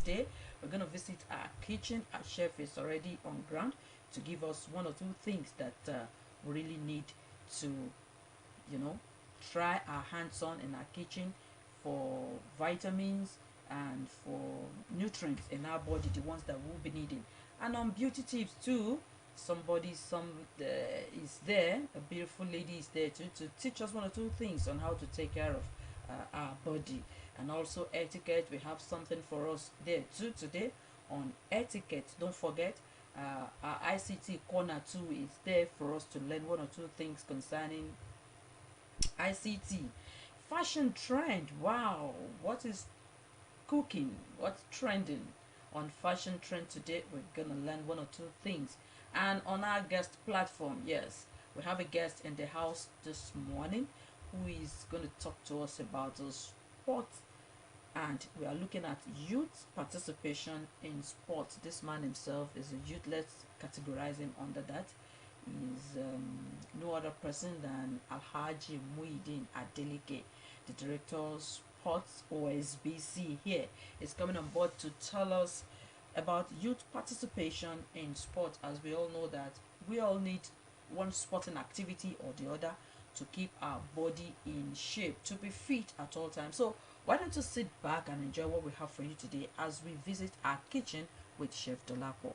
today we're going to visit our kitchen. Our chef is already on ground to give us one or two things that we really need to, try our hands on in our kitchen for vitamins and for nutrients in our body, the ones that we'll be needing. And on beauty tips too, is there, a beautiful lady is there too, to teach us one or two things on how to take care of our body. And also etiquette, we have something for us there too today on etiquette. Don't forget, our ICT corner too is there for us to learn one or two things concerning ICT. Fashion trend, wow, what is cooking, what's trending on fashion trend today? We're gonna learn one or two things. And on our guest platform, yes, we have a guest in the house this morning who is going to talk to us about sports, and we are looking at youth participation in sports. This man himself is a youth. Let's categorize him under that. He's no other person than Alhaji Muhyiddin Adeleke, the director of sports OSBC. Here is coming on board to tell us about youth participation in sport, as we all know that we all need one sporting activity or the other to keep our body in shape, to be fit at all times. So why don't you sit back and enjoy what we have for you today as we visit our kitchen with Chef Dolapo.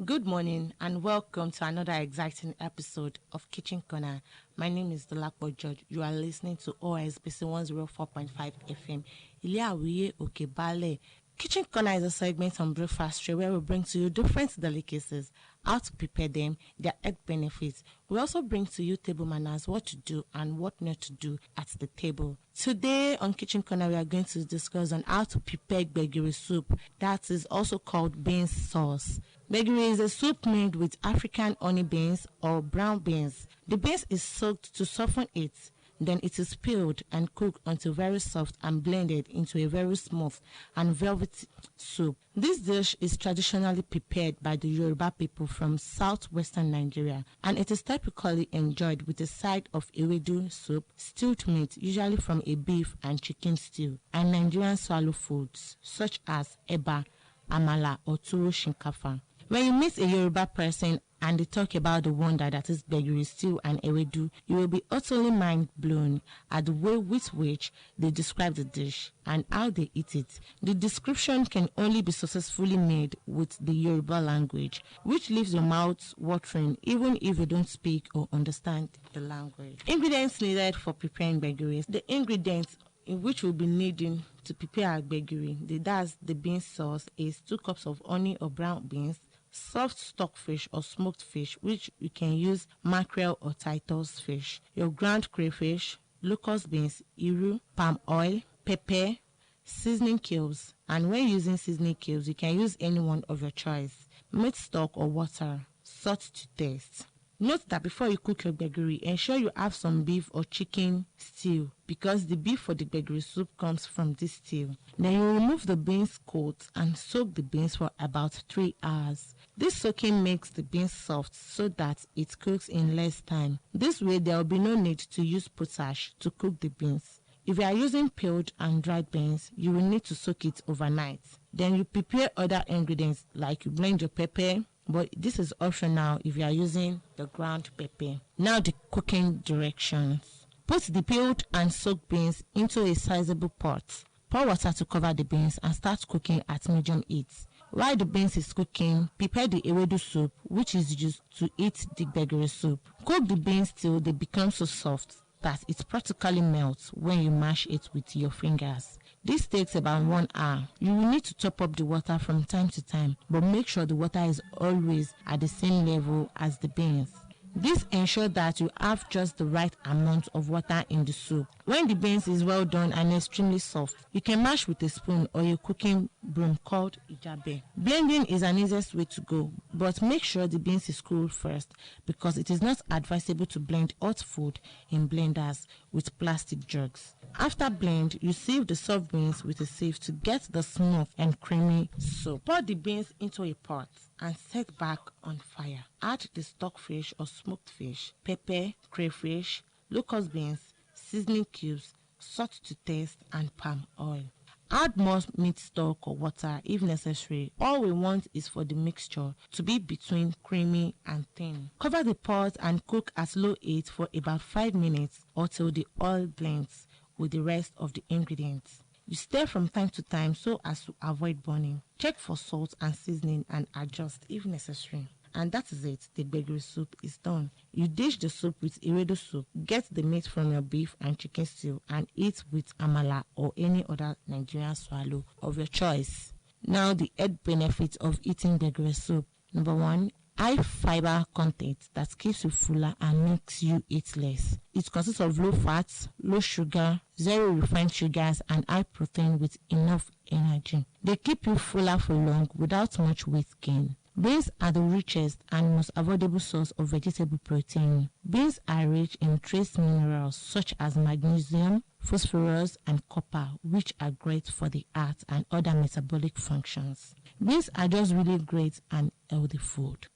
Good morning and welcome to another exciting episode of Kitchen Corner. My name is Dolapo George. You are listening to OSBC 104.5 FM. Iliawiye Okebale. Kitchen Corner is a segment on breakfast tray where we bring to you different delicacies, how to prepare them, their health benefits. We also bring to you table manners, what to do and what not to do at the table. Today on Kitchen Corner, we are going to discuss on how to prepare gbegiri soup, that is also called beans sauce. Gbegiri is a soup made with African honey beans or brown beans. The beans is soaked to soften it. Then it is peeled and cooked until very soft and blended into a very smooth and velvety soup. This dish is traditionally prepared by the Yoruba people from southwestern Nigeria, and it is typically enjoyed with a side of ewedu soup, stewed meat, usually from a beef and chicken stew, and Nigerian swallow foods such as eba, amala, or turo shinkafa. When you meet a Yoruba person and they talk about the wonder that is gbegiri stew and ewedu, you will be utterly mind blown at the way with which they describe the dish and how they eat it. The description can only be successfully made with the Yoruba language, which leaves your mouth watering even if you don't speak or understand the language. Ingredients needed for preparing gbegiri. The ingredients in which we'll be needing to prepare our gbegiri, that's the bean sauce, is 2 cups of honey or brown beans, soft stockfish or smoked fish, which you can use mackerel or Titus fish, your ground crayfish, locust beans, iru, palm oil, pepper, seasoning cubes, and when using seasoning cubes, you can use any one of your choice, meat stock or water, salt to taste. Note that before you cook your gbegiri, ensure you have some beef or chicken stew, because the beef for the gbegiri soup comes from this stew. Then you remove the beans coat and soak the beans for about 3 hours. This soaking makes the beans soft so that it cooks in less time. This way there will be no need to use potash to cook the beans. If you are using peeled and dried beans, you will need to soak it overnight. Then you prepare other ingredients like you blend your pepper, but this is optional if you are using the ground pepper. Now the cooking directions. Put the peeled and soaked beans into a sizable pot. Pour water to cover the beans and start cooking at medium heat. While the beans is cooking, prepare the ewedu soup, which is used to eat the gbegiri soup. Cook the beans till they become so soft that it practically melts when you mash it with your fingers. This takes about 1 hour. You will need to top up the water from time to time, but make sure the water is always at the same level as the beans. This ensures that you have just the right amount of water in the soup. When the beans is well done and extremely soft, you can mash with a spoon or a cooking broom called ijabe. Blending is an easiest way to go, but make sure the beans is cool first, because it is not advisable to blend hot food in blenders with plastic jugs. After blend, you sieve the soft beans with a sieve to get the smooth and creamy soup. Pour the beans into a pot and set back on fire. Add the stockfish or smoked fish, pepper, crayfish, locust beans, seasoning cubes, salt to taste, and palm oil. Add more meat stock or water if necessary. All we want is for the mixture to be between creamy and thin. Cover the pot and cook at low heat for about 5 minutes or till the oil blends with the rest of the ingredients. You stir from time to time so as to avoid burning. Check for salt and seasoning and adjust if necessary. And that is it. The gbegiri soup is done. You dish the soup with ewedu soup. Get the meat from your beef and chicken stew and eat with amala or any other Nigerian swallow of your choice. Now the health benefits of eating gbegiri soup. Number 1, high fiber content that keeps you fuller and makes you eat less. It consists of low fat, low sugar, zero refined sugars, and high protein with enough energy. They keep you fuller for long without much weight gain. Beans are the richest and most avoidable source of vegetable protein. Beans are rich in trace minerals such as magnesium, phosphorus, and copper, which are great for the heart and other metabolic functions. Beans are just really great and healthy food.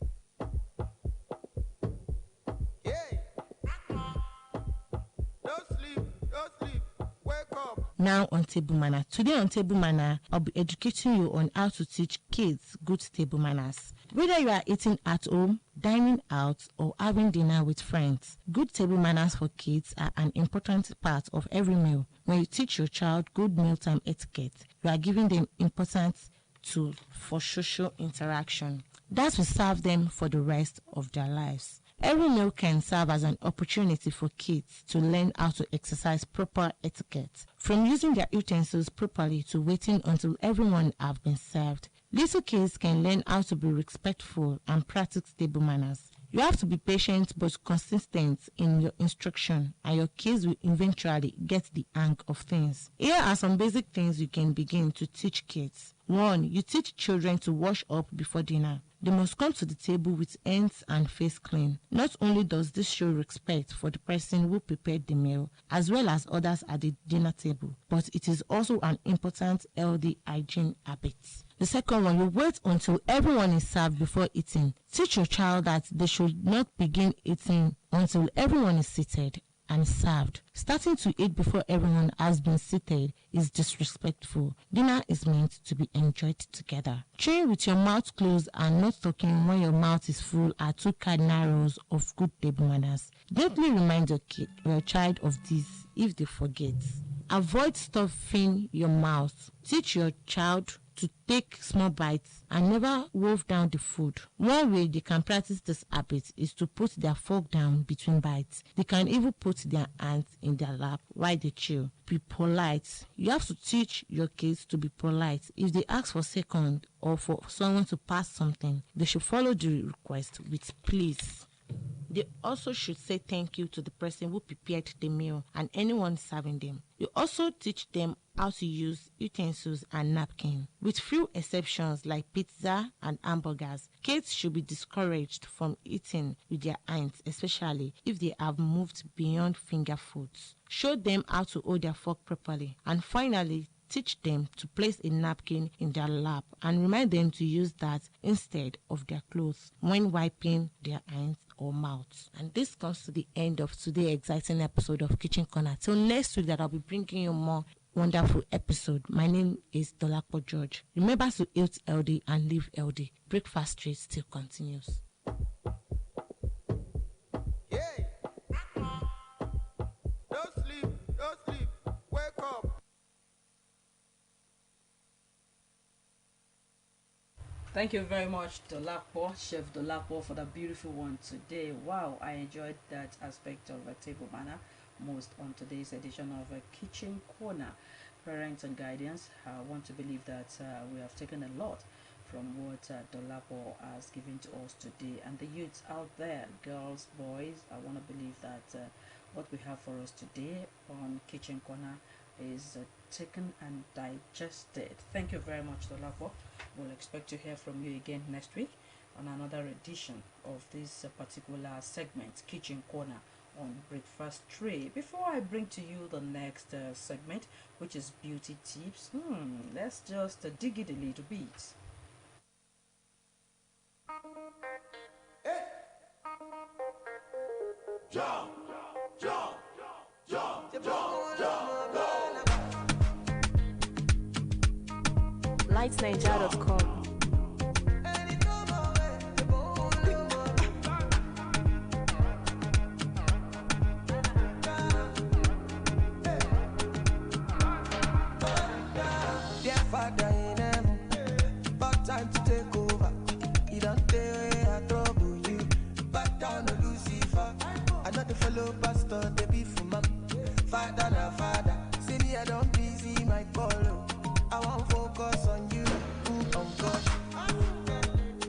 Now on table manner. Today on table manner, I'll be educating you on how to teach kids good table manners. Whether you are eating at home, dining out, or having dinner with friends, good table manners for kids are an important part of every meal. When you teach your child good mealtime etiquette, you are giving them important tool for social interaction. That will serve them for the rest of their lives. Every meal can serve as an opportunity for kids to learn how to exercise proper etiquette, from using their utensils properly to waiting until everyone have been served. Little kids can learn how to be respectful and practice table manners. You have to be patient but consistent in your instruction, and your kids will eventually get the hang of things. Here are some basic things you can begin to teach kids. 1. You teach children to wash up before dinner. They must come to the table with hands and face clean. Not only does this show respect for the person who prepared the meal, as well as others at the dinner table, but it is also an important healthy hygiene habit. The second one, you wait until everyone is served before eating. Teach your child that they should not begin eating until everyone is seated and served. Starting to eat before everyone has been seated is disrespectful. Dinner is meant to be enjoyed together. Chewing with your mouth closed and not talking when your mouth is full are 2 cardinal rules of good table manners. Gently remind your child of this if they forget. Avoid stuffing your mouth. Teach your child to take small bites and never wolf down the food. One way they can practice this habit is to put their fork down between bites. They can even put their hands in their lap while they chew. Be polite. You have to teach your kids to be polite. If they ask for second or for someone to pass something, they should follow the request with please. They also should say thank you to the person who prepared the meal and anyone serving them. You also teach them how to use utensils and napkins. With few exceptions like pizza and hamburgers, kids should be discouraged from eating with their hands, especially if they have moved beyond finger foods. Show them how to hold their fork properly. And finally, teach them to place a napkin in their lap and remind them to use that instead of their clothes when wiping their hands or mouths. And this comes to the end of today's exciting episode of Kitchen Corner. Till next week that I'll be bringing you more wonderful episode. My name is Dolapo George. Remember to eat healthy and live healthy. Breakfast treat still continues. Thank you very much, Dolapo, Chef Dolapo, for the beautiful one today. Wow, I enjoyed that aspect of a table manner most on today's edition of a Kitchen Corner. Parents and guardians, I want to believe that we have taken a lot from what Dolapo has given to us today. And the youths out there, girls, boys, I want to believe that what we have for us today on Kitchen Corner is taken and digested. Thank you very much, Dolapo. We'll expect to hear from you again next week on another edition of this particular segment, Kitchen Corner on Breakfast Tray. Before I bring to you the next segment, which is beauty tips, let's just dig it a little bit. lightsnigeria.com. Dear Father in heaven, about time to take over. You don't tell where I trouble you. Back down to Lucifer. I not the fellow pastor, they be for mom. Father na father. See me, I don't busy my follow. I won't focus on you, on God.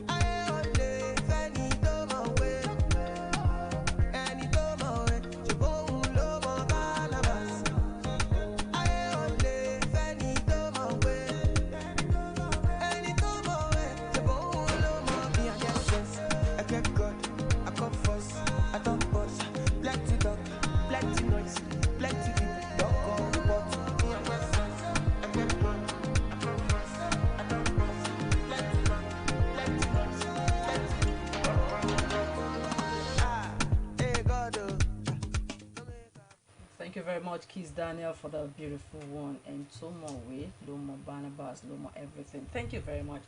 I only any my way. Any my way. You won't love my cannabis. I only any my way. Any my way. You won't love my me. I get sense. I get God. I come first. I don't boss. Plenty talk, plenty noise, plenty people. Don't call the bot. Me I get sense. I get God. I come first. I don't boss. Plenty talk, plenty noise, plenty people. Don't call the bot. Ah, hey God. Thank you very much, Keith Daniel, for that beautiful one. And so more way, Lomo Barnabas, Lomo everything. Thank you very much.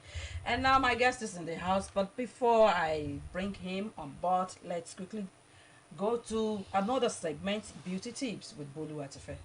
And now my guest is in the house. But before I bring him on board, let's quickly go to another segment, Beauty Tips with Bolu Atife.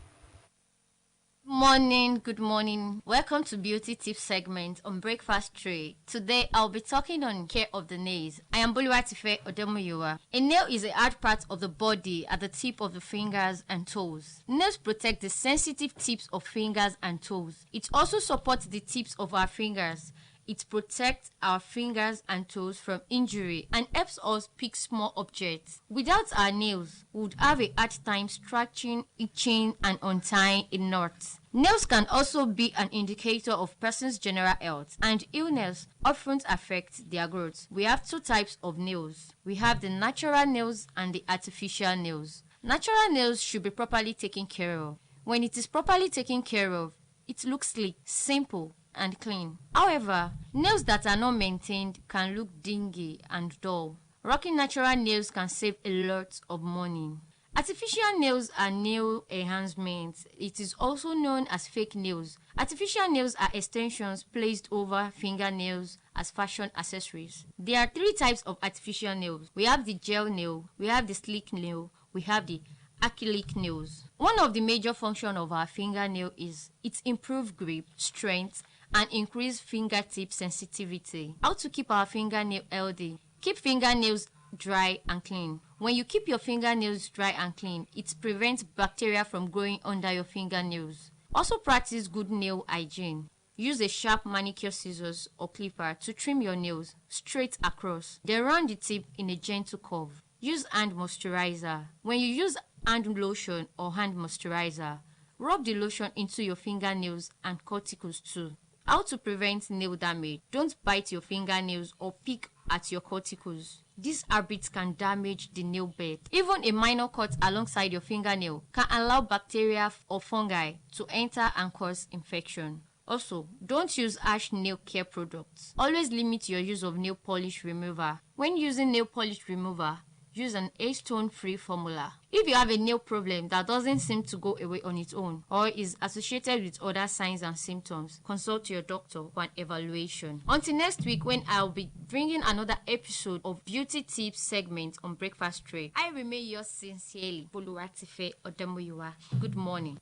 Good morning. Welcome to Beauty Tips segment on Breakfast Tray. Today I'll be talking on care of the nails. I am Boluwatife Odemoyowa. A nail is a hard part of the body at the tip of the fingers and toes. Nails protect the sensitive tips of fingers and toes. It also supports the tips of our fingers. It protects our fingers and toes from injury and helps us pick small objects. Without our nails, we would have a hard time stretching, itching, and untying a knot. Nails can also be an indicator of person's general health, and illness often affects their growth. We have two types of nails. We have the natural nails and the artificial nails. Natural nails should be properly taken care of. When it is properly taken care of, it looks sleek, simple, and clean. However, nails that are not maintained can look dingy and dull. Rocking natural nails can save a lot of money. Artificial nails are nail enhancements. It is also known as fake nails. Artificial nails are extensions placed over fingernails as fashion accessories. There are three types of artificial nails. We have the gel nail, we have the sleek nail, we have the acrylic nails. One of the major functions of our fingernail is its improved grip, strength, and increase fingertip sensitivity. How to keep our fingernail healthy? Keep fingernails dry and clean. When you keep your fingernails dry and clean, it prevents bacteria from growing under your fingernails. Also practice good nail hygiene. Use a sharp manicure scissors or clipper to trim your nails straight across. Then run the tip in a gentle curve. Use hand moisturizer. When you use hand lotion or hand moisturizer, rub the lotion into your fingernails and cuticles too. How to prevent nail damage? Don't bite your fingernails or pick at your cuticles. These habits can damage the nail bed. Even a minor cut alongside your fingernail can allow bacteria or fungi to enter and cause infection. Also, don't use harsh nail care products. Always limit your use of nail polish remover. When using nail polish remover, use an acetone-free formula. If you have a nail problem that doesn't seem to go away on its own or is associated with other signs and symptoms, consult your doctor for an evaluation. Until next week, when I'll be bringing another episode of Beauty Tips segment on Breakfast Tray, I remain yours sincerely, Boluwatife Odemoyowa. Good morning.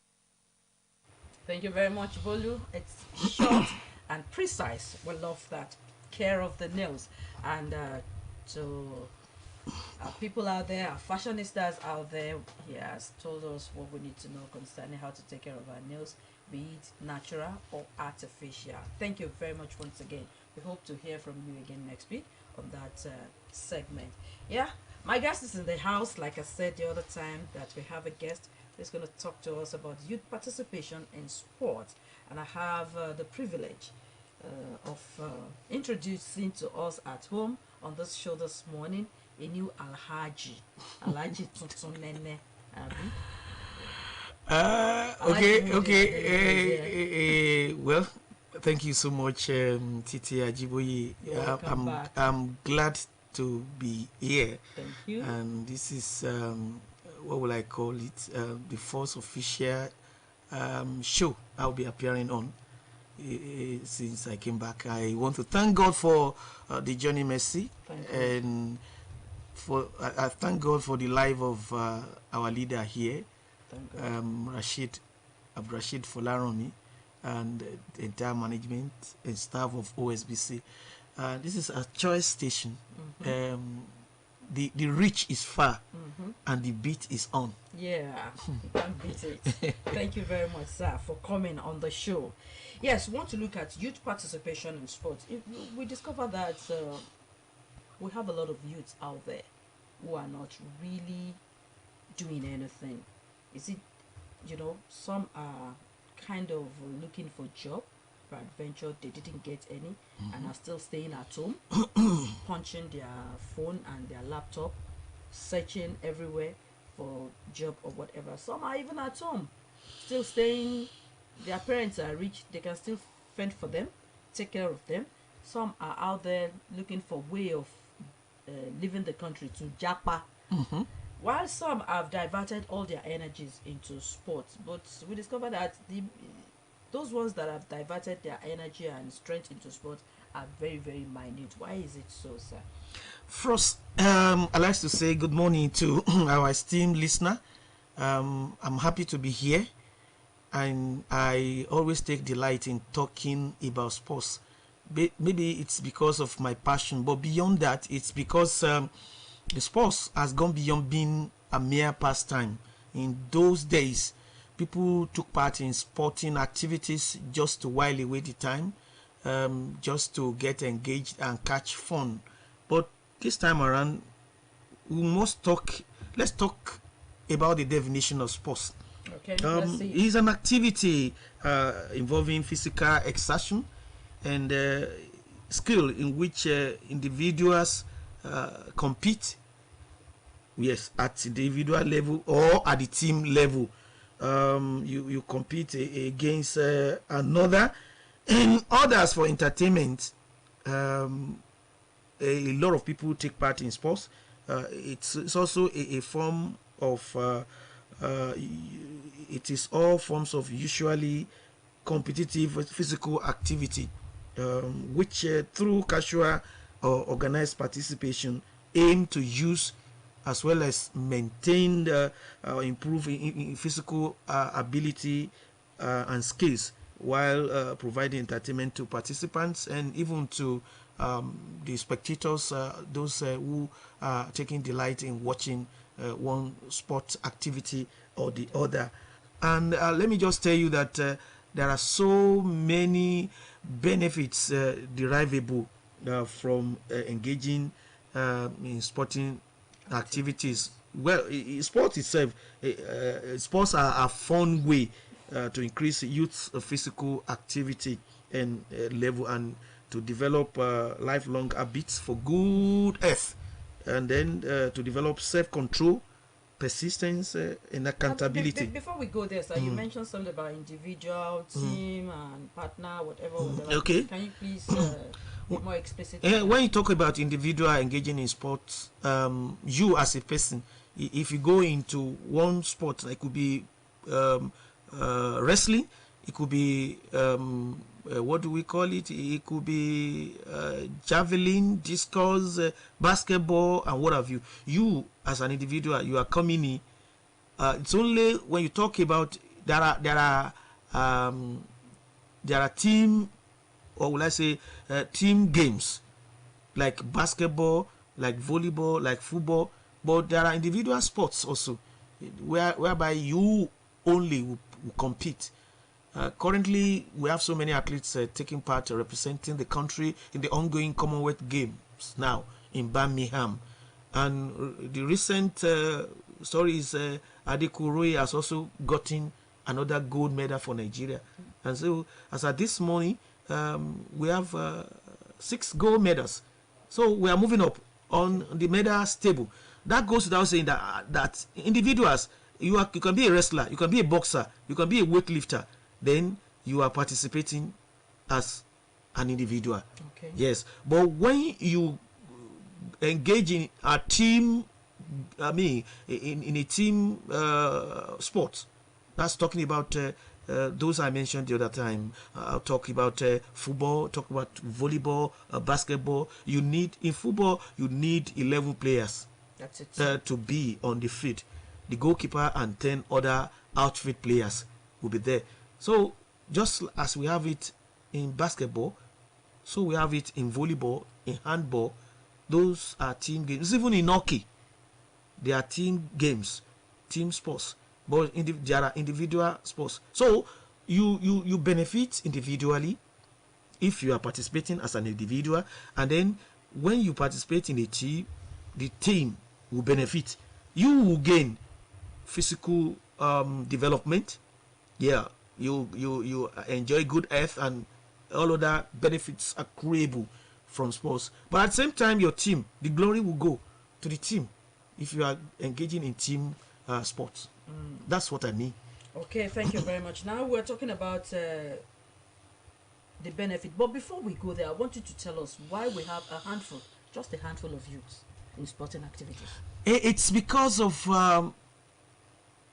Thank you very much, Bolu. It's short and precise. We love that. Care of the nails. And to our people out there, our fashionistas out there, he has told us what we need to know concerning how to take care of our nails, be it natural or artificial. Thank you very much once again. We hope to hear from you again next week on that segment. Yeah, my guest is in the house. Like I said the other time that we have a guest who's going to talk to us about youth participation in sports. And I have the privilege of introducing to us at home on this show this morning a new Alhaji Tuntun Nene. Well, thank you so much, Titi Ajiboye. Welcome back. I'm glad to be here. Thank you. And this is, what will I call it? The first official show I'll be appearing on since I came back. I want to thank God for the journey mercy, and I thank God for the life of our leader here, Rashid Folaromi, and the entire management and staff of OSBC. This is a choice station. The reach is far, and the beat is on. Yeah, you can't beat it. Thank you very much, sir, for coming on the show. Yes, we want to look at youth participation in sports. We discover that we have a lot of youths out there who are not really doing anything. Is it, some are kind of looking for job, adventure, they didn't get any, and are still staying at home, punching their phone and their laptop, searching everywhere for job or whatever. Some are even at home, still staying. Their parents are rich, they can still fend for them, take care of them. Some are out there looking for way of leaving the country to japa, while some have diverted all their energies into sports. But we discover that those ones that have diverted their energy and strength into sports are very, very minute. Why is it so, sir? First, I'd like to say good morning to our esteemed listener. I'm happy to be here, and I always take delight in talking about sports. Maybe it's because of my passion, but beyond that, it's because the sports has gone beyond being a mere pastime. In those days, people took part in sporting activities just to while away the time, just to get engaged and catch fun. But this time around, let's talk about the definition of sports. Okay, let's see. It's an activity involving physical exertion and skill in which individuals compete, yes, at the individual level or at the team level. You compete against another, and others for entertainment. A lot of people take part in sports. It's also a form of it is all forms of usually competitive physical activity, which through casual or organized participation aim to use as well as maintain or improve in physical ability and skills, while providing entertainment to participants and even to the spectators, those who are taking delight in watching one sport activity or the other. And let me just tell you that there are so many benefits derivable from engaging in sporting activities. Well, sport itself, sports are a fun way to increase youth's physical activity and level, and to develop lifelong habits for good health, and then to develop self-control, persistence, and accountability. Before we go there, sir, you mentioned something about individual, team, and partner, whatever. Okay. Can you please be more explicit? When you talk about individual engaging in sports, you as a person, if you go into one sport, it could be wrestling, it could be what do we call it? It could be javelin, discus, basketball, and what have you. You as an individual, you are coming in. It's only when you talk about there are team, or will I say team games, like basketball, like volleyball, like football. But there are individual sports also, whereby you only will compete. Currently, we have so many athletes taking part, representing the country in the ongoing Commonwealth Games now in Birmingham. And the recent story is Adeku Roy has also gotten another gold medal for Nigeria. And so, as at this morning, we have 6 gold medals. So we are moving up on the medals table. That goes without saying that individuals, you can be a wrestler, you can be a boxer, you can be a weightlifter. Then you are participating as an individual. Okay. Yes. But when you engage in a team, in a team sport. That's talking about those I mentioned the other time. I'll talk about football, talk about volleyball, basketball. In football, you need 11 players. That's it. To be on the field. The goalkeeper and 10 other outfield players will be there. So just as we have it in basketball, so we have it in volleyball, in handball. Those are team games. Even in hockey, there are team games, team sports. But there are individual sports. So you benefit individually if you are participating as an individual, and then when you participate in a team, the team will benefit. You will gain physical development. Yeah, you enjoy good health and all other benefits accruable from sports. But at the same time, your team, the glory will go to the team if you are engaging in team sports. That's what I mean. Okay, thank you very much. Now we're talking about the benefit. But before we go there, I want you to tell us why we have just a handful of youths in sporting activities. It's because of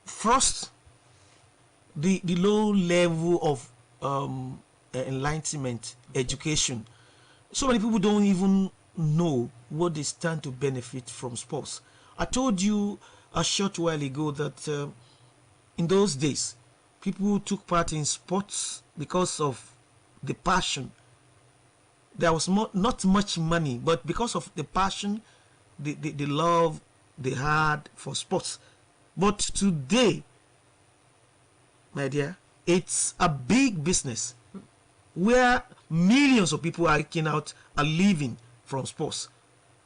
first, the low level of enlightenment, education. So many people don't even know what they stand to benefit from sports. I told you a short while ago that in those days, people took part in sports because of the passion. There was not much money, but because of the passion, the love they had for sports. But today, my dear, it's a big business where millions of people are making out a living from sports.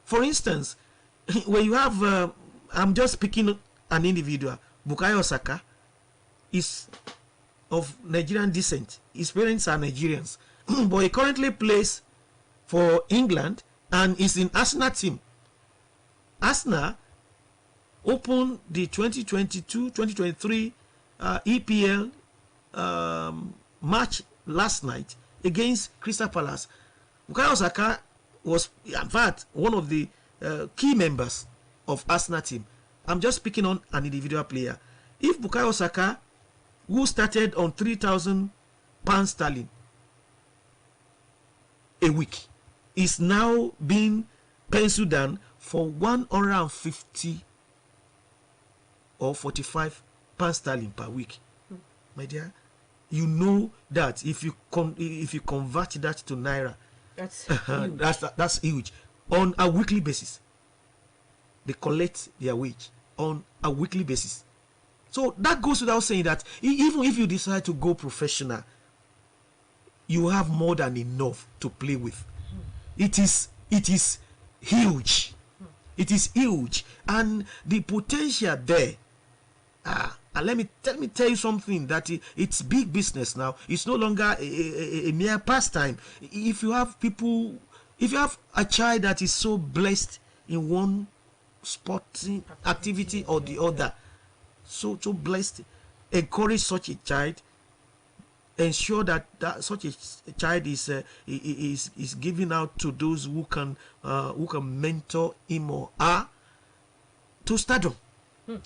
For instance, when you have I'm just picking an individual. Bukayo Saka is of Nigerian descent. His parents are Nigerians. But he currently plays for England and is in Arsenal team. Arsenal opened the 2022-2023 EPL match last night against Crystal Palace. Bukayo Saka was, in fact, one of the key members of Arsenal team. I'm just picking on an individual player. If Bukayo Saka, who started on £3,000 sterling a week, is now being penciled down for 150 or 45 pounds sterling per week, my dear, you know that if you convert that to naira, That's huge. that's huge. On a weekly basis, they collect their wage on a weekly basis. So that goes without saying that even if you decide to go professional, you have more than enough to play with. It is huge. It is huge, and the potential there. And let me tell you something, that it's big business now. It's no longer a mere pastime. If you have a child that is so blessed in one sporting activity or the other, so blessed, encourage such a child. Ensure that such a child is given out to those who can mentor him or her to stardom.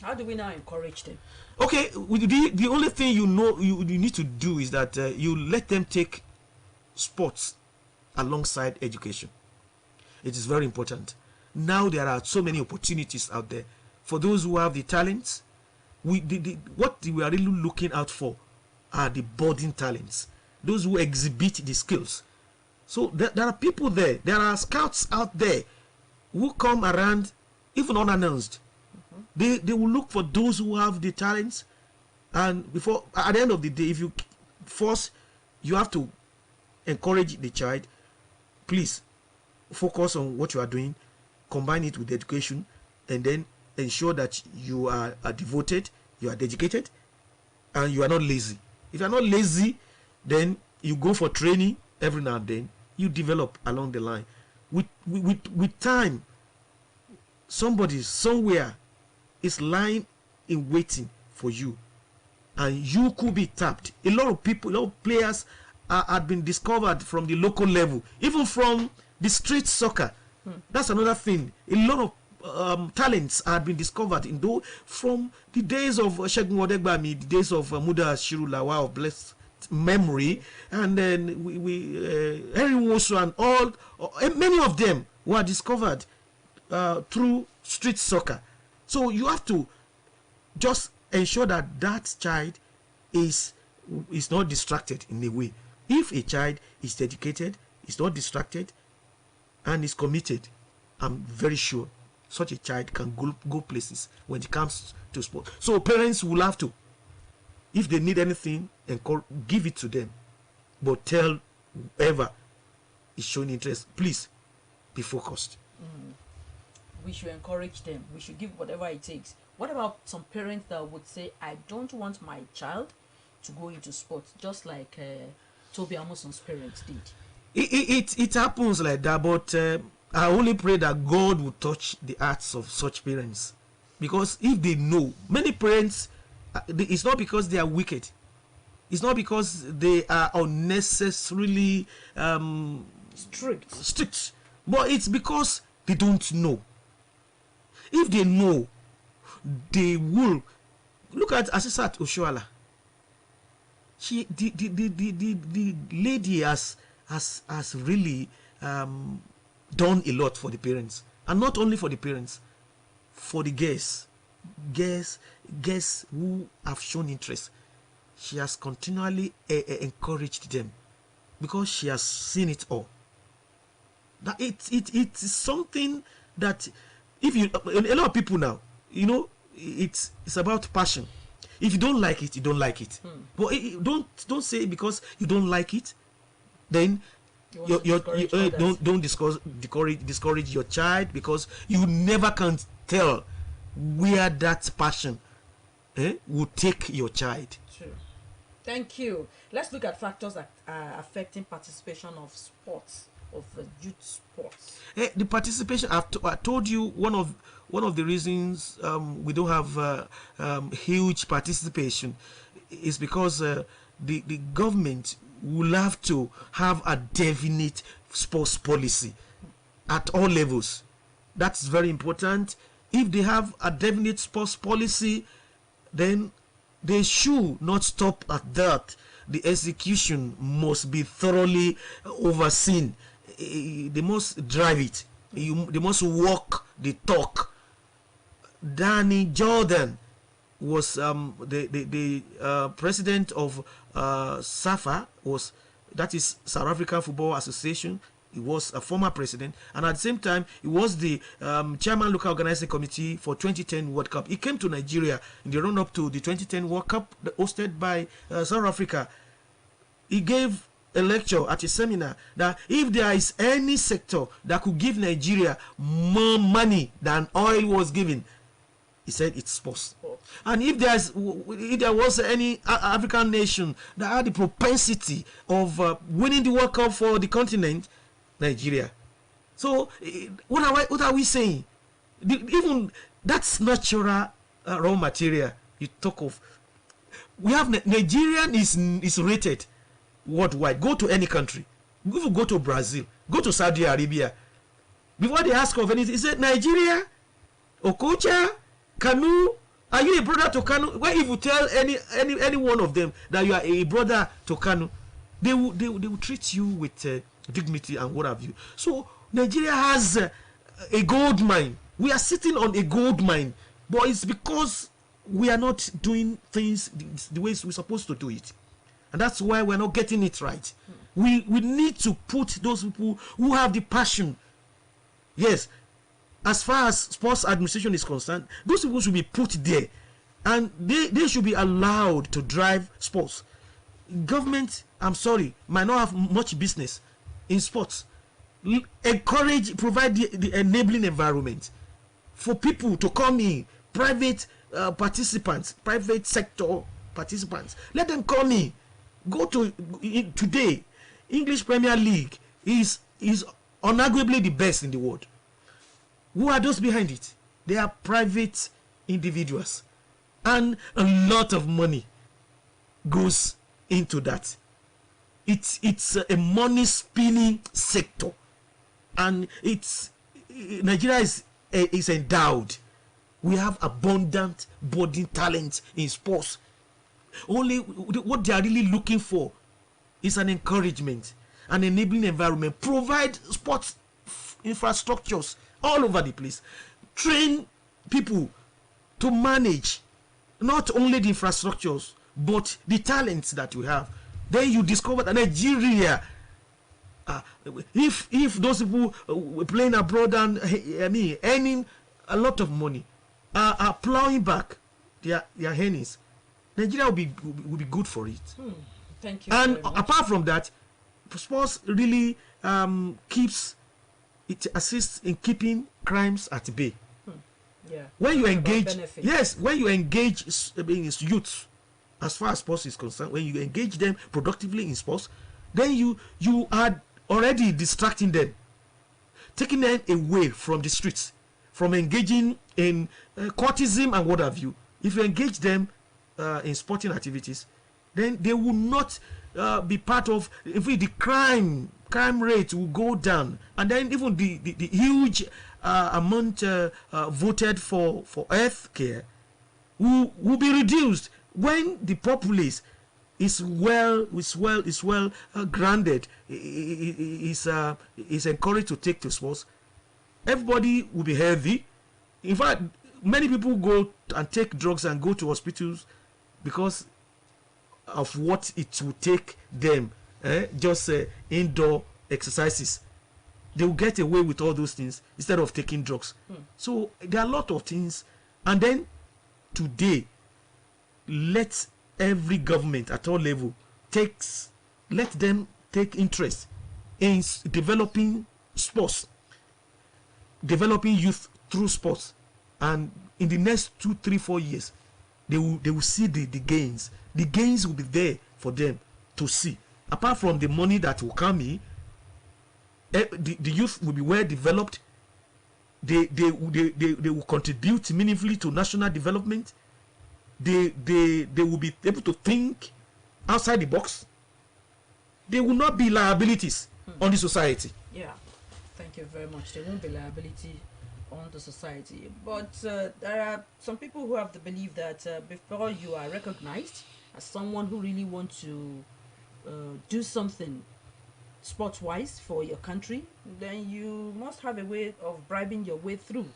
How do we now encourage them? Okay, the only thing you need to do is that you let them take sports alongside education. It is very important. Now there are so many opportunities out there for those who have the talents. What we are really looking out for are the budding talents, those who exhibit the skills. So there are people there. There are scouts out there who come around even unannounced. They will look for those who have the talents, and at the end of the day, if you have to encourage the child. Please focus on what you are doing, combine it with education, and then ensure that you are devoted, you are dedicated, and you are not lazy. If you are not lazy, then you go for training every now and then. You develop along the line. With time, somebody somewhere is lying in waiting for you, and you could be tapped. A lot of people, a lot of players had been discovered from the local level, even from the street soccer. That's another thing. A lot of talents had been discovered from the days of Shegun Odegbami, the days of Muda Shiru Lawa of blessed memory, and then Henry Wosu and many of them were discovered through street soccer. So you have to just ensure that child is not distracted in a way. If a child is dedicated, is not distracted, and is committed, I'm very sure such a child can go places when it comes to sport. So parents will have to, if they need anything, give it to them, but tell whoever is showing interest, please be focused. We should encourage them. We should give whatever it takes. What about some parents that would say, I don't want my child to go into sports, just like Toby Amoson's parents did? It happens like that, but I only pray that God will touch the hearts of such parents, because if they know, many parents, it's not because they are wicked, it's not because they are unnecessarily strict, but it's because they don't know. If they know, they will. Look at Asisat Oshoala. The lady has really done a lot for the parents, and not only for the parents, for the girls who have shown interest. She has continually encouraged them, because she has seen it all. That it's something that, if you, a lot of people now, it's about passion. If you don't like it, you don't like it. But don't say because you don't like it, then don't discourage your child, because you never can tell where that passion will take your child. True. Thank you. Let's look at factors that are affecting participation of sports, of youth sports. The participation, I told you, one of the reasons we don't have huge participation is because the government will have to have a definite sports policy at all levels. That's very important. If they have a definite sports policy, then they should not stop at that. The execution must be thoroughly overseen. They must drive it. They must walk the talk. Danny Jordan was the president of SAFA, that is South African Football Association. He was a former president, and at the same time he was the chairman local organizing committee for 2010 World Cup. He came to Nigeria in the run-up to the 2010 World Cup hosted by South Africa. He gave a lecture at a seminar that if there is any sector that could give Nigeria more money than oil was giving, he said it's sports. And if there was any African nation that had the propensity of winning the World Cup for the continent, Nigeria. So what are we saying? Even that's natural raw material you talk of. We have Nigerian is rated worldwide. Go to any country. Go to Brazil. Go to Saudi Arabia. Before they ask of anything, he said, Nigeria, Okocha, Kanu, are you a brother to Kanu? Well, if you tell any one of them that you are a brother to Kanu, they will treat you with dignity and what have you. So Nigeria has a gold mine. We are sitting on a gold mine, but it's because we are not doing things the way we're supposed to do it, and that's why we're not getting it right. We need to put those people who have the passion. Yes, as far as sports administration is concerned, those people should be put there, and they should be allowed to drive sports. Government, I'm sorry, might not have much business in sports. Encourage, provide the enabling environment for people to come in. Private participants, private sector participants, let them come in. Go to today, English Premier League is unarguably the best in the world. Who are those behind it? They are private individuals, and a lot of money goes into that. It's a money spinning sector, and it's Nigeria is endowed. We have abundant budding talent in sports. Only what they are really looking for is an encouragement, an enabling environment. Provide sports infrastructures all over the place. Train people to manage not only the infrastructures but the talents that we have. Then you discover that Nigeria, if those people playing abroad and earning a lot of money are plowing back their earnings, Nigeria will be good for it. Thank you. And very much. apart from that, sports really assists in keeping crimes at bay. Yeah. When you About engage, benefits. yes, when you engage youth, as far as sports is concerned, when you engage them productively in sports, then you are already distracting them, taking them away from the streets, from engaging in courtism and what have you. If you engage them in sporting activities, then they will not be part of. If the crime rate will go down, and then even the huge amount voted for health care will be reduced when the populace is well grounded, is encouraged to take to sports. Everybody will be healthy. In fact, many people go and take drugs and go to hospitals because of what it will take them. Just indoor exercises, they will get away with all those things instead of taking drugs. So there are a lot of things. And then today, let every government at all level let them take interest in developing sports, developing youth through sports, and in the next 2, 3, 4 years they will see the gains. The gains will be there for them to see. Apart from the money that will come in, the youth will be well developed. They will contribute meaningfully to national development. They will be able to think outside the box. They will not be liabilities on the society. Yeah, thank you very much. There won't be liability on the society. But there are some people who have the belief that before you are recognized as someone who really wants to do something sports-wise for your country, then you must have a way of bribing your way through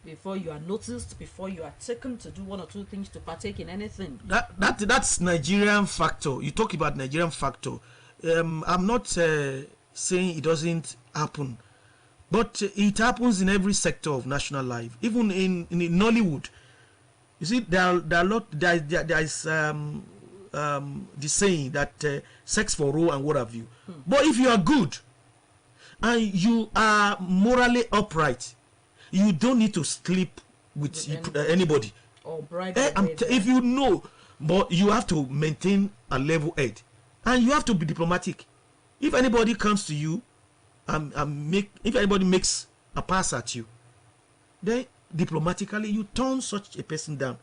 before you are noticed, before you are taken to do one or two things, to partake in anything. That's Nigerian factor. You talk about Nigerian factor. I'm not saying it doesn't happen, but it happens in every sector of national life, even in Nollywood. You see, there is the saying that sex for role and what have you. But if you are good and you are morally upright, you don't need to sleep with anybody or bribe if you know, but you have to maintain a level head and you have to be diplomatic. If anybody comes to you if anybody makes a pass at you, then diplomatically you turn such a person down,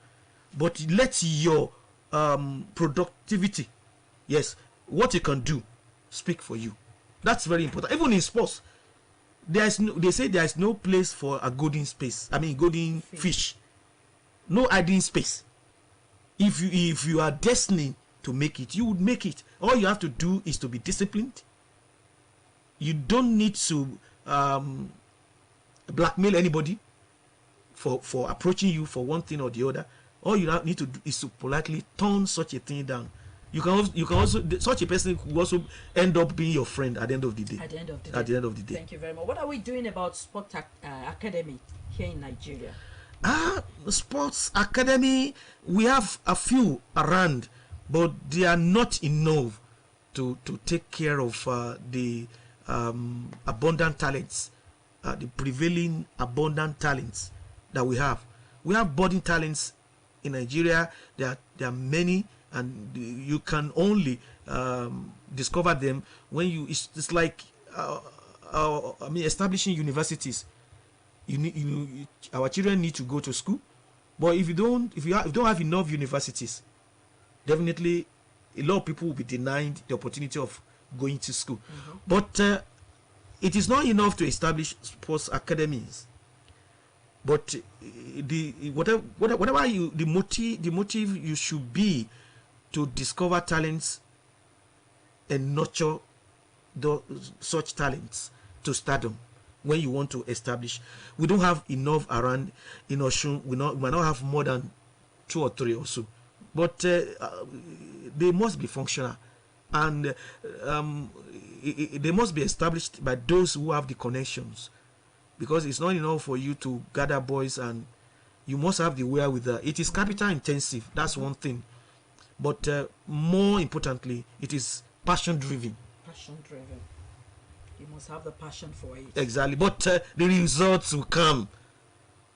but let your productivity, yes, what you can do, speak for you. That's very important. Even in sports, they say there is no place for a golden fish. No hiding space. If you are destined to make it, you would make it. All you have to do is to be disciplined. You don't need to blackmail anybody for approaching you for one thing or the other. All you need to do is to politely turn such a thing down. You can also such a person will also end up being your friend at the end of the day. At the end of the day. Thank you very much. What are we doing about sport academy here in Nigeria? Sports academy, we have a few around, but they are not enough to take care of the abundant talents, the prevailing abundant talents that we have. We have budding talents in Nigeria. There are many, and you can only discover them when it's like establishing universities. Our children need to go to school, but if you don't have enough universities, definitely a lot of people will be denied the opportunity of going to school. But it is not enough to establish sports academies, but the whatever you the motive you should be to discover talents and nurture such talents to stardom. When you want to establish, we don't have enough around in Oshun. We might not have more than 2 or 3 or so, but they must be functional, and they must be established by those who have the connections, because it's not enough for you to gather boys, and you must have the wherewithal. It is capital intensive, that's one thing, but more importantly, it is passion driven. You must have the passion for it. Exactly, but the results will come.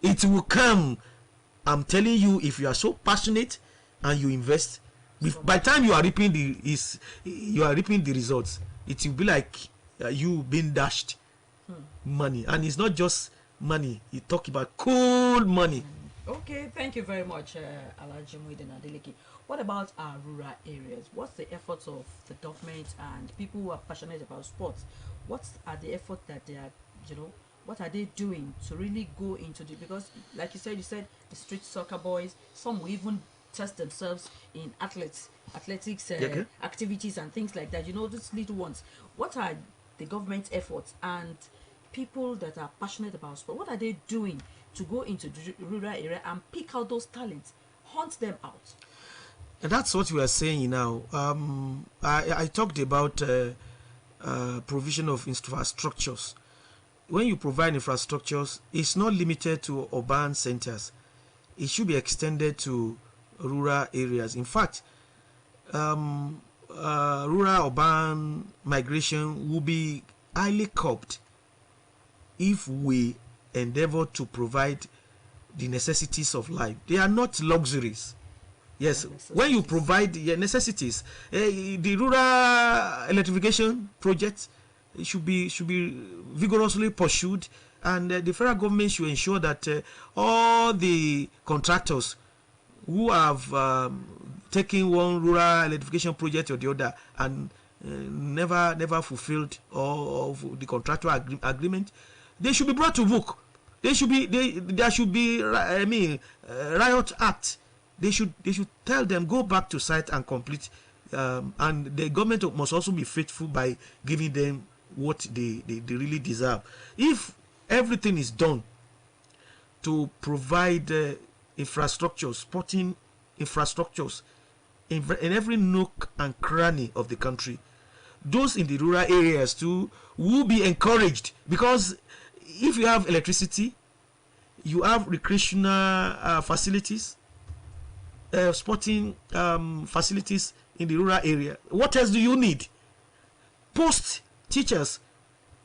It will come. I'm telling you, if you are so passionate and you invest, by the time you are reaping the results, it will be like you being dashed money, and it's not just money. You talk about cool money. Okay, thank you very much, Alhaji Muhyiddin Adeleke. What about our rural areas? What's the efforts of the government and people who are passionate about sports? What are the efforts that they are, what are they doing to really go into because, like you said the street soccer boys, some will even test themselves in athletics activities and things like that. These little ones. What are the government efforts and people that are passionate about sport? What are they doing to go into the rural area and pick out those talents, hunt them out? And that's what we are saying now. I talked about provision of infrastructures. When you provide infrastructures, it's not limited to urban centers. It should be extended to rural areas. In fact, rural-urban migration will be highly curbed if we endeavor to provide the necessities of life. They are not luxuries. Yes, when you provide the necessities, the rural electrification project should be vigorously pursued, and the federal government should ensure that all the contractors who have taken one rural electrification project or the other and never fulfilled or the contractual agreement, they should be brought to book. There should be riot act. They should tell them, go back to site and complete, and the government must also be faithful by giving them what they really deserve. If everything is done to provide infrastructures, sporting infrastructures in every nook and cranny of the country, those in the rural areas too will be encouraged, because if you have electricity, you have recreational facilities, sporting facilities in the rural area. What else do you need? Post teachers,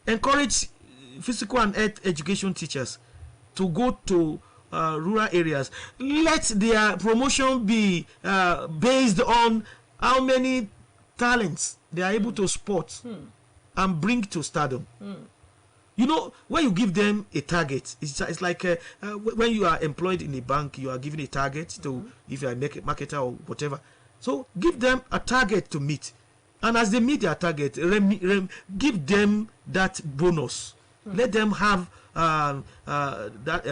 encourage physical and health education teachers to go to rural areas. Let their promotion be based on how many talents they are able to spot and bring to stardom. When you give them a target, it's like when you are employed in a bank, you are given a target to, if you are a marketer or whatever. So give them a target to meet, and as they meet their target, give them that bonus. Let them have that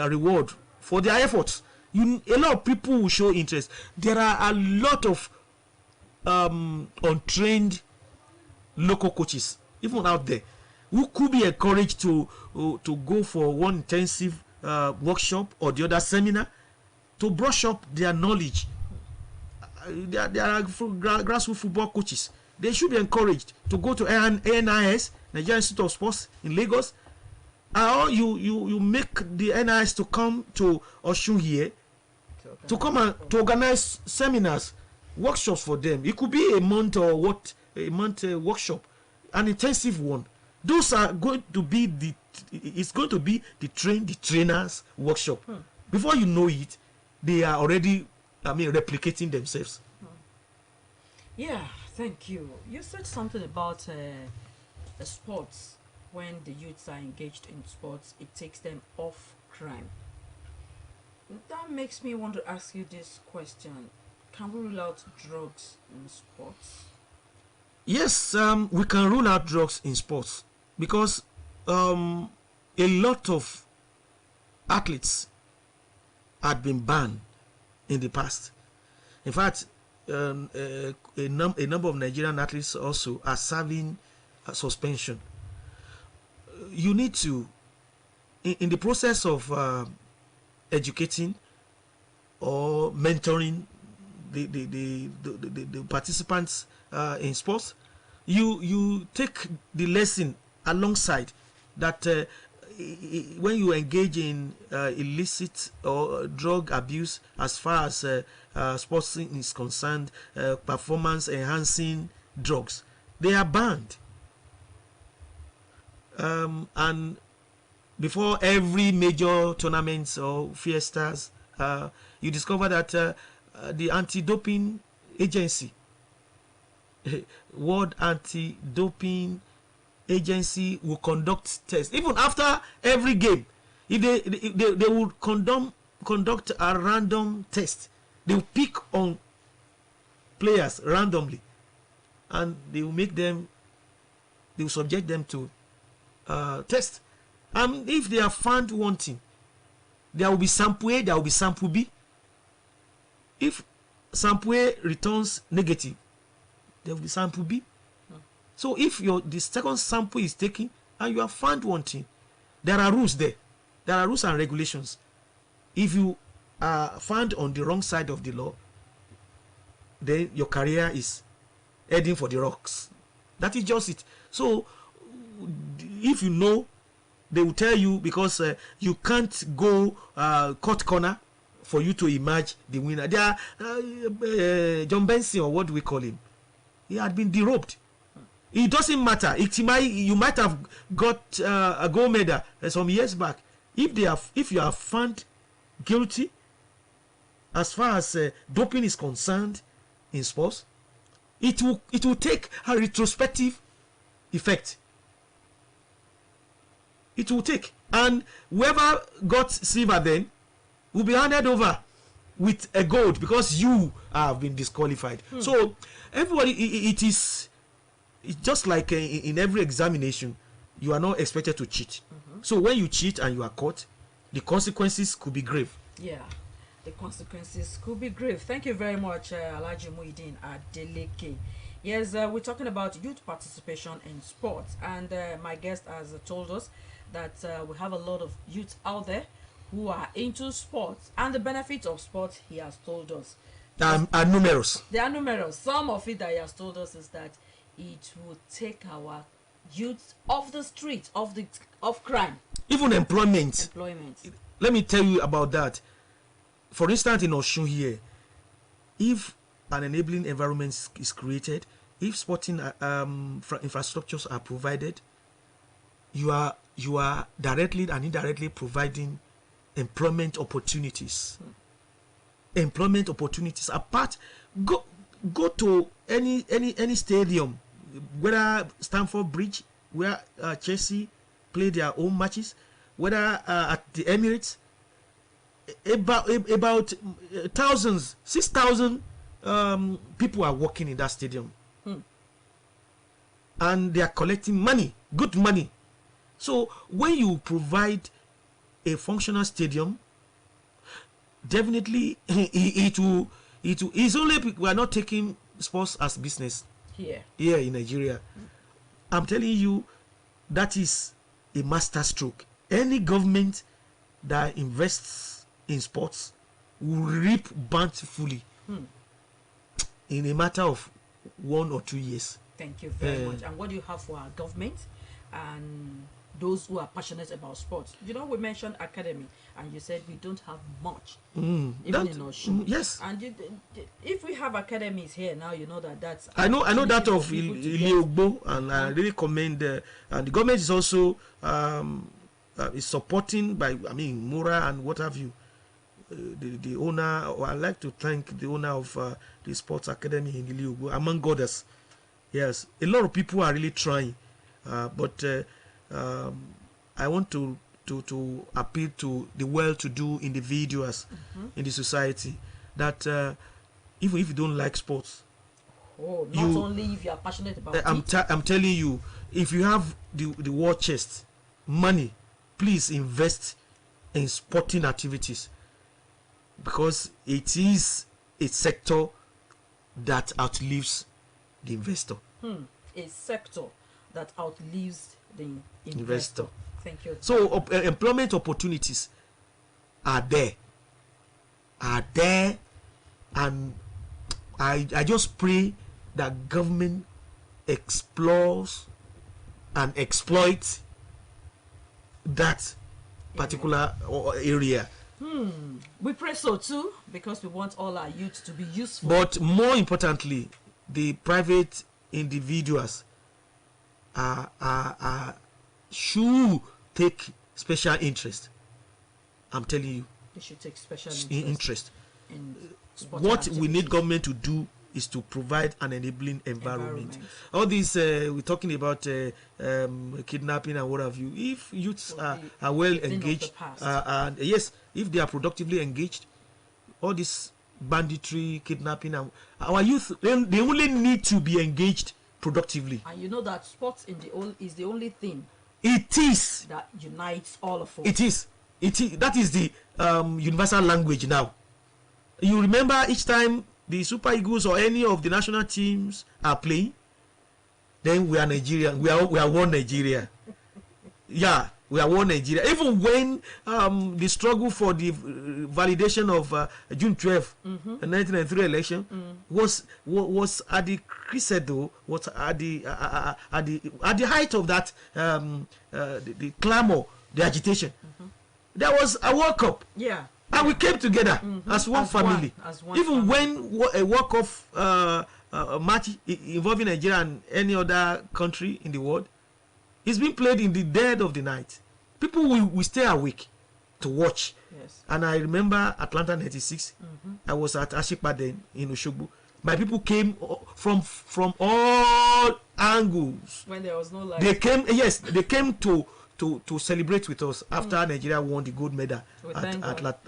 reward for their efforts. A lot of people will show interest. There are a lot of untrained local coaches even out there who could be encouraged to go for one intensive workshop or the other seminar to brush up their knowledge. There are grassroots football coaches. They should be encouraged to go to NIS, Nigerian Institute of Sports in Lagos. Or you make the NIS to come to Oshun here to come and to organize seminars, workshops for them. It could be a month workshop, an intensive one. Those are going to be the trainers workshop. Before you know it, they are already replicating themselves. Yeah, thank you. You said something about the sports. When the youths are engaged in sports, it takes them off crime. That makes me want to ask you this question: can we rule out drugs in sports? Yes, we can rule out drugs in sports, because a lot of athletes had been banned in the past. In fact, a number of Nigerian athletes also are serving suspension. You need to, in the process of educating or mentoring the participants in sports, you take the lesson alongside that when you engage in illicit or drug abuse, as far as sports is concerned, performance enhancing drugs, they are banned. And before every major tournaments or fiestas, you discover that the anti-doping agency, World Anti-Doping Agency, will conduct tests even after every game. If they would conduct a random test, they will pick on players randomly, and they will subject them to test. And if they are found wanting, there will be sample A, there will be sample B. If sample A returns negative, there will be sample B. So if the second sample is taken and you are found wanting, there are rules there. There are rules and regulations. If you are found on the wrong side of the law, then your career is heading for the rocks. That is just it. So if you know, they will tell you, because you can't go cut corner for you to emerge the winner. There are John Benson, or what do we call him? He had been derobed. It doesn't matter. You might have got a gold medal some years back. If you are found guilty, as far as doping is concerned in sports, it will take a retrospective effect. It will take, and whoever got silver then will be handed over with a gold, because you have been disqualified. So everybody, it's just like in every examination, you are not expected to cheat. So when you cheat and you are caught, the consequences could be grave. Yeah, the consequences could be grave. Thank you very much, Alhaji Muhyiddin Adeleke. Yes, we're talking about youth participation in sports, and my guest has told us that we have a lot of youth out there who are into sports, and the benefits of sports, he has told us, Are numerous. They are numerous. Some of it that he has told us is that it will take our youth off the street, of crime, even employment. Let me tell you about that. For instance, in Osun here, if an enabling environment is created, if sporting infrastructures are provided, you are directly and indirectly providing employment opportunities. Employment opportunities. Apart, go to any stadium, whether Stamford Bridge, where Chelsea play their own matches, whether at the Emirates, about thousands, 6,000 people are working in that stadium, and they are collecting money, good money. So when you provide a functional stadium, definitely it will. It's only we are not taking sports as business here in Nigeria. I'm telling you, that is a master stroke. Any government that invests in sports will reap bountifully in a matter of 1 or 2 years. Thank you very much. And what do you have for our government and those who are passionate about sports? You know, we mentioned academy, and you said we don't have much, even in Osun. Yes. And if we have academies here now, you know that's. I know that of Iliogbo, and I really commend. And the government is also is supporting by, Mura and what have you. The owner, or I'd like to thank the owner of the sports academy in Iliogbo, among others. Yes, a lot of people are really trying, but I want to appeal to the well-to-do individuals in the society that even if you don't like sports, only if you are passionate about it. I'm telling you, if you have the war chest money, please invest in sporting activities, because it is a sector that outlives the investor. A sector that outlives the investor. Thank you. So employment opportunities are there, and I just pray that government explores and exploits that particular area. We pray so too, because we want all our youth to be useful. But more importantly, the private individuals should take special interest. I'm telling you, They should take special interest. in sport What activities. we need government to do is to provide an enabling environment. All this we're talking about kidnapping and what have you. If youths are well engaged, and yes, if they are productively engaged, all this banditry, kidnapping, and our youth, they only need to be engaged productively. And you know that sports is the only thing It is. that unites all of us. It is. That is the universal language now. You remember each time the Super Eagles or any of the national teams are playing, then we are Nigerian. We are one Nigeria. Yeah, we are one Nigeria. Even when the struggle for the validation of June 12, 1993 election was at the crescendo, was at the height of that the clamor, the agitation. There was a World Cup. Yeah. And we came together as one family. Even when a World Cup match involving Nigeria and any other country in the world is being played in the dead of the night, people will stay awake to watch. Yes. And I remember Atlanta 96. I was at Ashikpa then in Oshogbo. My people came from all angles. When there was no light. They came to celebrate with us after Nigeria won the gold medal at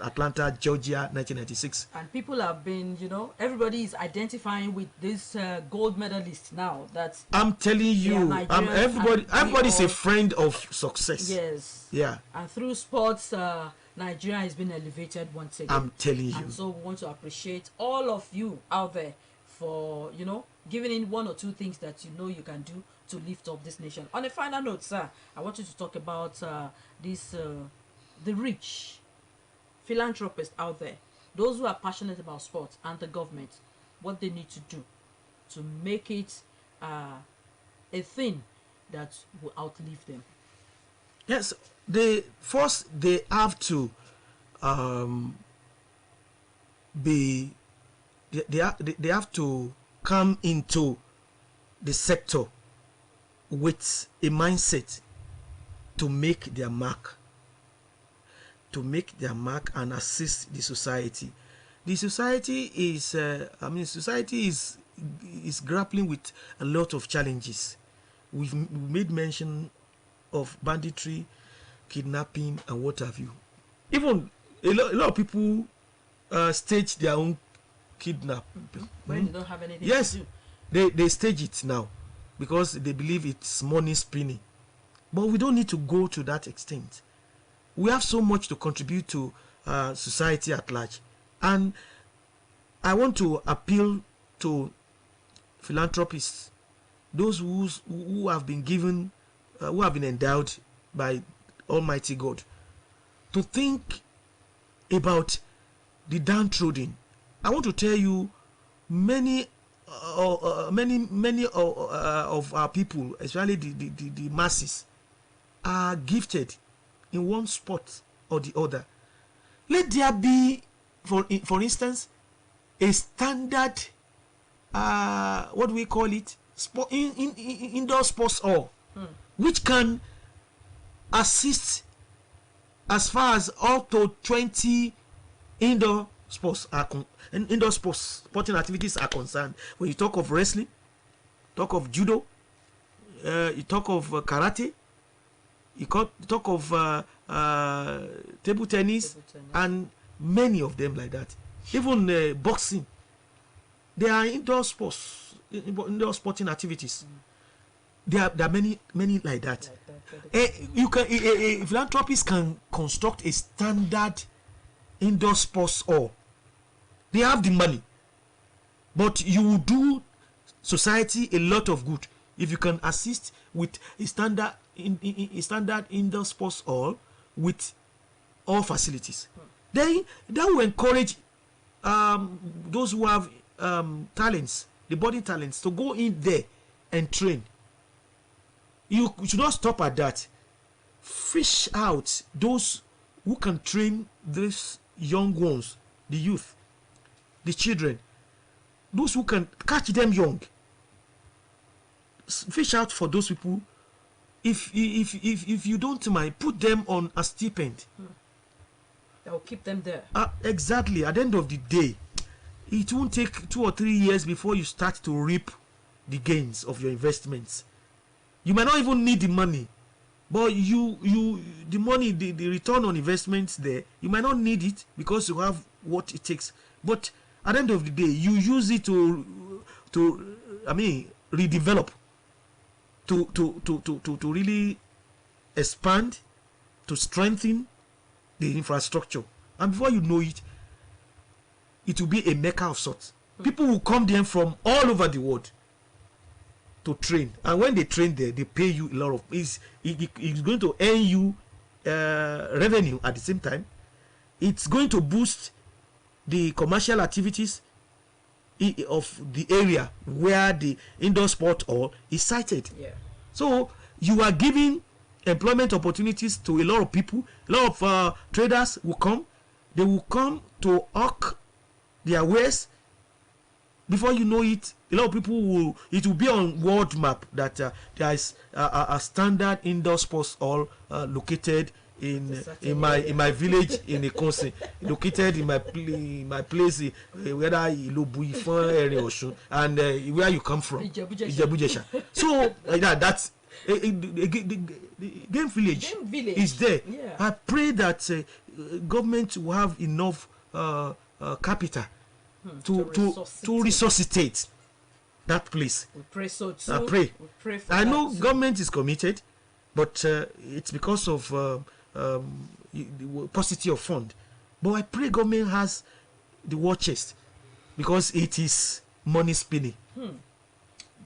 Atlanta, Georgia, 1996. And people have been, everybody is identifying with this gold medalist now. That's I'm telling you, everybody's a friend of success. Yes. Yeah. And through sports, Nigeria has been elevated once again. I'm telling you. And so we want to appreciate all of you out there for, giving in one or two things that you can do to lift up this nation. On a final note, sir, I want you to talk about the rich philanthropists out there, those who are passionate about sports, and the government, what they need to do to make it a thing that will outlive them. Yes, they have to they have to come into the sector with a mindset to make their mark and assist the society. The society is grappling with a lot of challenges. We've made mention of banditry, kidnapping, and what have you. Even a lot of people stage their own kidnapping. When they don't have anything yes, to do. They stage it now because they believe it's money spinning. But we don't need to go to that extent. We have so much to contribute to society at large. And I want to appeal to philanthropists, those who have been given, who have been endowed by Almighty God, to think about the downtrodden. I want to tell you, many of our people, especially the masses, are gifted in one spot or the other. Let there be, for instance, a standard, what do we call it, indoor sports hall, which can assist as far as up to 20 indoor sports sporting activities are concerned. When you talk of wrestling, talk of judo, you talk of karate, you talk of table tennis, and many of them like that. Even boxing, there are indoor sports, indoor sporting activities. There are many like that. You can philanthropists can construct a standard indoor sports hall. They have the money, but you will do society a lot of good if you can assist with a standard indoor sports hall with all facilities. Then that will encourage those who have talents, the body talents, to go in there and train. You should not stop at that. Fish out those who can train these young ones, the youth, the children, those who can catch them young. Fish out for those people. If you don't mind, put them on a stipend. That will keep them there. Exactly. At the end of the day, it won't take 2 or 3 years before you start to reap the gains of your investments. You might not even need the money, but the money, the return on investments there, you might not need it because you have what it takes. But at the end of the day, you use it to redevelop, to really expand, to strengthen the infrastructure, and before you know it, it will be a mecca of sorts. People will come there from all over the world to train, and when they train there, they pay you a lot of. It's going to earn you revenue at the same time. It's going to boost the commercial activities of the area where the indoor sport hall is sited. Yeah. So you are giving employment opportunities to a lot of people. A lot of traders will come. They will come to hawk their wares. Before you know it, a lot of people will. It will be on world map that there is a standard indoor sports hall located in my village in Ikonsin, located in my place, whether Ilobu area Osun, and where you come from, Ijebu-Jesha. So like that's the game village is there. Yeah. I pray that government will have enough capital to resuscitate that place. We pray so too. I pray. We pray for I know that too. government is committed, but it's because of the paucity of fund. But I pray government has the war chest, because it is money spinning.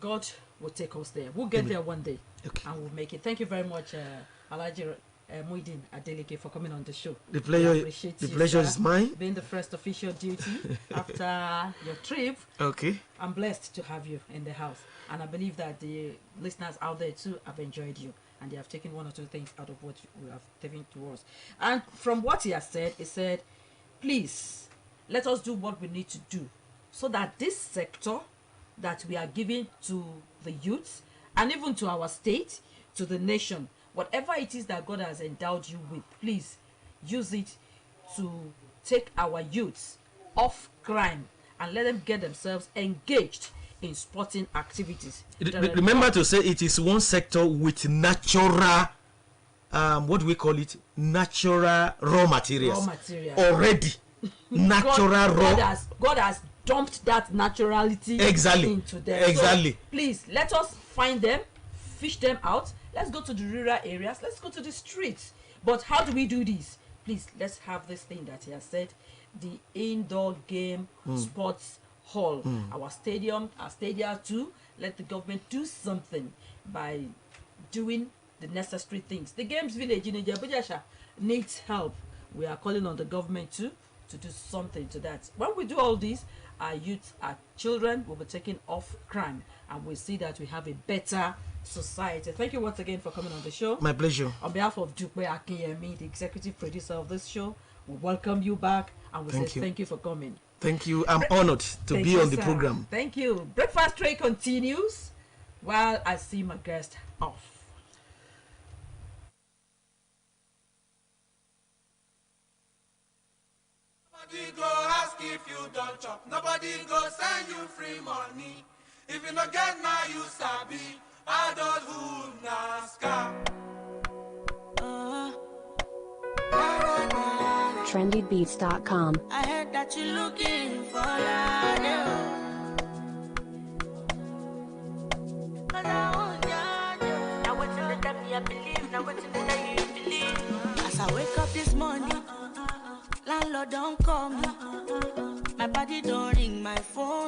God will take us there. We'll get there one day. Okay. And we'll make it. Thank you very much, Alhaji Muideen Adeleke, for coming on the show. The We pleasure sir, is mine. Being the first official duty after your trip. Okay. I'm blessed to have you in the house. And I believe that the listeners out there too have enjoyed you. And they have taken one or two things out of what we have given to us. And from what he has said, he said, please, let us do what we need to do so that this sector that we are giving to the youth and even to our state, to the nation, whatever it is that God has endowed you with, please use it to take our youths off crime and let them get themselves engaged in sporting activities. Remember to say it is one sector with natural, what do we call it? Natural raw materials. Raw materials. Already. Natural raw. God has dumped that naturality into them. Exactly. So, please, let us find them, fish them out. Let's go to the rural areas. Let's go to the streets. But how do we do this? Please, let's have this thing that he has said, the indoor game sports hall, our stadia too. Let the government do something by doing the necessary things. The games village in Ijebu-Jesha needs help. We are calling on the government too to do something to that. When we do all this, our youth, our children will be taken off crime, and we see that we have a better society. Thank you once again for coming on the show. My pleasure. On behalf of Dukwe Akinyemi, the executive producer of this show, we welcome you back, and we say thank you for coming. Thank you. I'm honored to be on the program. Thank you. Breakfast Tray continues while I see my guest off. Nobody go ask if you don't chop. Nobody go send you free money. If you not get now, you sabi. Adult who na scam. trendybeats.com. I heard that you're looking for love. Now what's in the time I believe now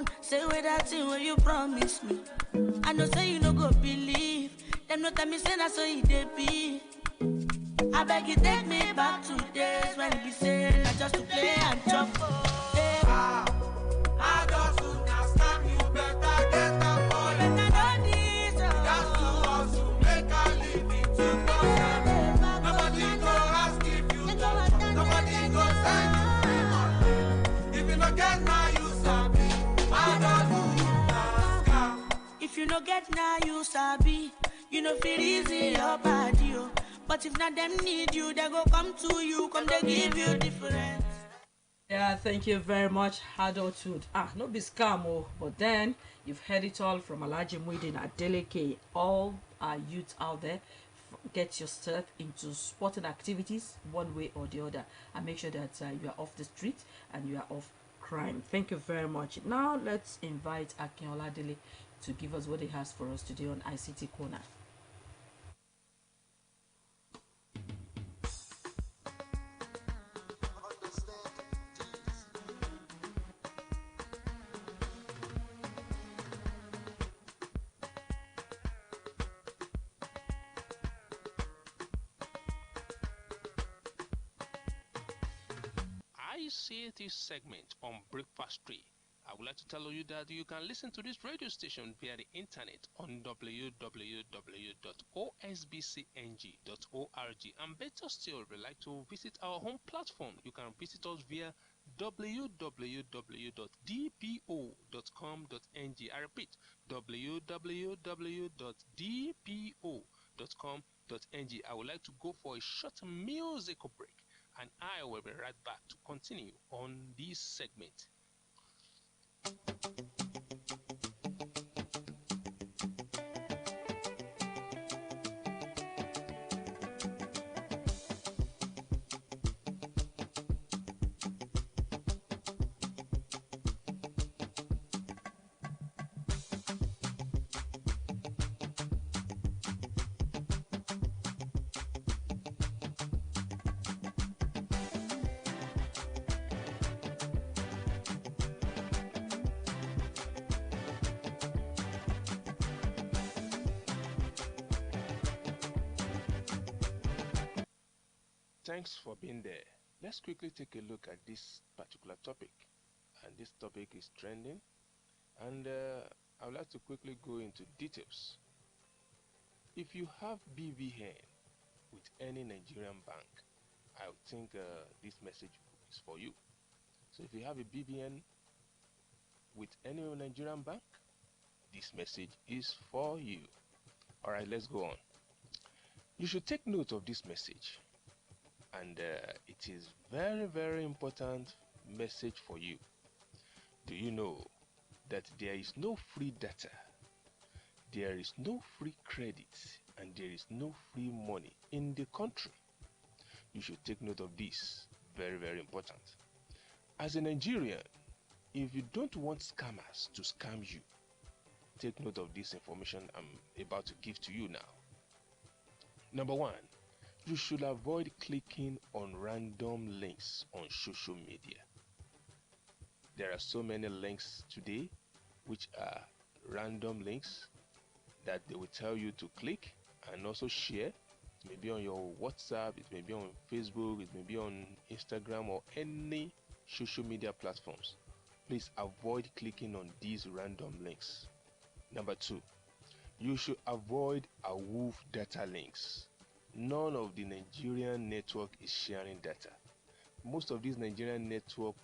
phone, say with that thing when you promise me. I know say you no go believe. Them no tell me say that's so it dey be. I beg you take me back to days when we say not just to play and chop. Hey. I just soon as time you better get up for you. Just to hustle, make a living to yourself. Nobody go ask if you don't. Nobody go send you money. If you don't get now, you sabi. I don't do that. If you no get now, you sabi. You know feel easy your body, oh. But if not them need you, they go come to you, come they give you difference. Yeah, thank you very much, adulthood. No be scam, but then you've heard it all from Alhaji Muideen Adeleke. All our youth out there, get yourself into sporting activities one way or the other, and make sure that you are off the street and you are off crime. Thank you very much. Now let's invite Akin Oladele to give us what he has for us today on ICT Corner. ICT segment on Breakfast Tree. I would like to tell you that you can listen to this radio station via the internet on www.osbcng.org, and better still, if you'd like to visit our home platform, you can visit us via www.dpo.com.ng. I repeat, www.dpo.com.ng. I would like to go for a short musical break, and I will be right back to continue on this segment. Thanks for being there. Let's quickly take a look at this particular topic. And this topic is trending. And I would like to quickly go into details. If you have BVN with any Nigerian bank, I think this message is for you. So if you have a BVN with any Nigerian bank, this message is for you. Alright, let's go on. You should take note of this message. And it is very important message for you. Do you know that there is no free data, there is no free credit, and there is no free money in the country? You should take note of this. Very important. As a Nigerian, if you don't want scammers to scam you, take note of this information I'm about to give to you now. Number one, you should avoid clicking on random links on social media. There are so many links today which are random links that they will tell you to click and also share. It may be on your WhatsApp, it may be on Facebook, it may be on Instagram or any social media platforms. Please avoid clicking on these random links. Number two, you should avoid AWUF data links. None of the Nigerian network is sharing data. Most of these Nigerian network